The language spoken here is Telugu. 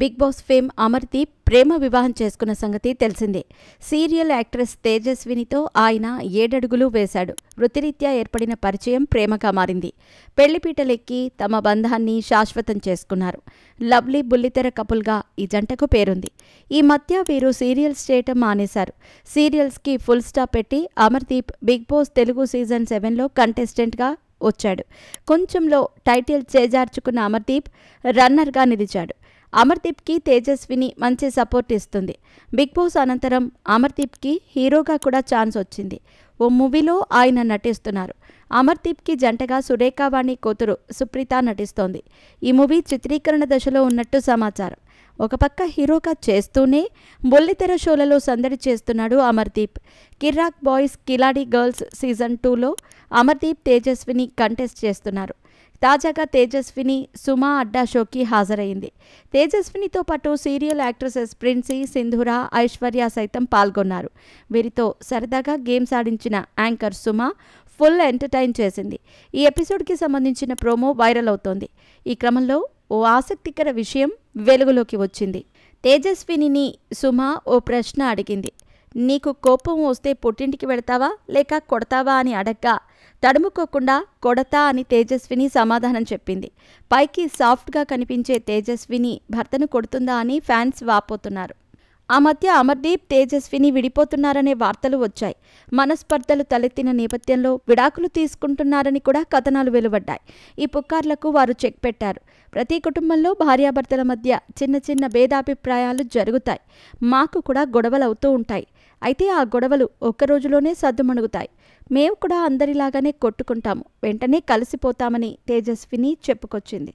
బిగ్ బాస్ ఫేమ్ అమర్దీప్ ప్రేమ వివాహం చేసుకున్న సంగతి తెలిసిందే. సీరియల్ యాక్ట్రెస్ తేజస్వినితో ఆయన 7 అడుగులు వేశాడు. వృత్తిరీత్యా ఏర్పడిన పరిచయం ప్రేమగా మారింది. పెళ్లిపీటలెక్కి తమ బంధాన్ని శాశ్వతం చేసుకున్నారు. లవ్లీ బుల్లితెర కపుల్గా ఈ జంటకు పేరుంది. ఈ మధ్య వీరు సీరియల్స్ చేయటం మానేశారు. సీరియల్స్కి ఫుల్ స్టాప్ పెట్టి Amardeep Bigg Boss Telugu season 7లో కంటెస్టెంట్గా వచ్చాడు. కొంచెంలో టైటిల్ చేజార్చుకున్న అమర్దీప్ రన్నర్గా నిలిచాడు. అమర్దీప్కి తేజస్విని మంచి సపోర్ట్ ఇస్తుంది. బిగ్ బాస్ అనంతరం అమర్దీప్కి హీరోగా కూడా ఛాన్స్ వచ్చింది. ఓ మూవీలో ఆయన నటిస్తున్నారు. అమర్దీప్కి జంటగా సురేఖావాణి కూతురు సుప్రీత నటిస్తోంది. ఈ మూవీ చిత్రీకరణ దశలో ఉన్నట్టు సమాచారం. ఒక పక్క హీరోగా చేస్తూనే బుల్లితెర షోలలో సందడి చేస్తున్నాడు అమర్దీప్. కిర్రాక్ బాయ్స్ కిలాడి గర్ల్స్ సీజన్ 2లో అమర్దీప్ తేజస్విని కంటెస్ట్ చేస్తున్నారు. తాజాగా తేజస్విని సుమా అడ్డా షోకి హాజరైంది. తేజస్వినితో పాటు సీరియల్ యాక్ట్రెసెస్ ప్రిన్సీ, సింధూర, ఐశ్వర్య సైతం పాల్గొన్నారు. వీరితో సరదాగా గేమ్స్ ఆడించిన యాంకర్ సుమా ఫుల్ ఎంటర్టైన్ చేసింది. ఈ ఎపిసోడ్కి సంబంధించిన ప్రోమో వైరల్ అవుతోంది. ఈ క్రమంలో ఓ ఆసక్తికర విషయం వెలుగులోకి వచ్చింది. తేజస్వినిని సుమా ఓ ప్రశ్న అడిగింది. నీకు కోపం వస్తే పుట్టింటికి వెళతావా లేక కొడతావా అని అడగ్గా తడుముకోకుండా కొడతా అని తేజస్విని సమాధానం చెప్పింది. పైకి సాఫ్ట్గా కనిపించే తేజస్విని భర్తను కొడుతుందా అని ఫ్యాన్స్ వాపోతున్నారు. ఆ మధ్య అమర్దీప్ తేజస్విని విడిపోతున్నారనే వార్తలు వచ్చాయి. మనస్పర్ధలు తలెత్తిన నేపథ్యంలో విడాకులు తీసుకుంటున్నారని కూడా కథనాలు వెలువడ్డాయి. ఈ పుకార్లకు వారు చెక్ పెట్టారు. ప్రతి కుటుంబంలో భార్యాభర్తల మధ్య చిన్న చిన్న భేదాభిప్రాయాలు జరుగుతాయి. మాకు కూడా గొడవలు అవుతూ ఉంటాయి. అయితే ఆ గొడవలు ఒక్క రోజులోనే సద్దుమణుగుతాయి. మేము కూడా అందరిలాగానే కొట్టుకుంటాము, వెంటనే కలిసిపోతామని తేజస్విని చెప్పుకొచ్చింది.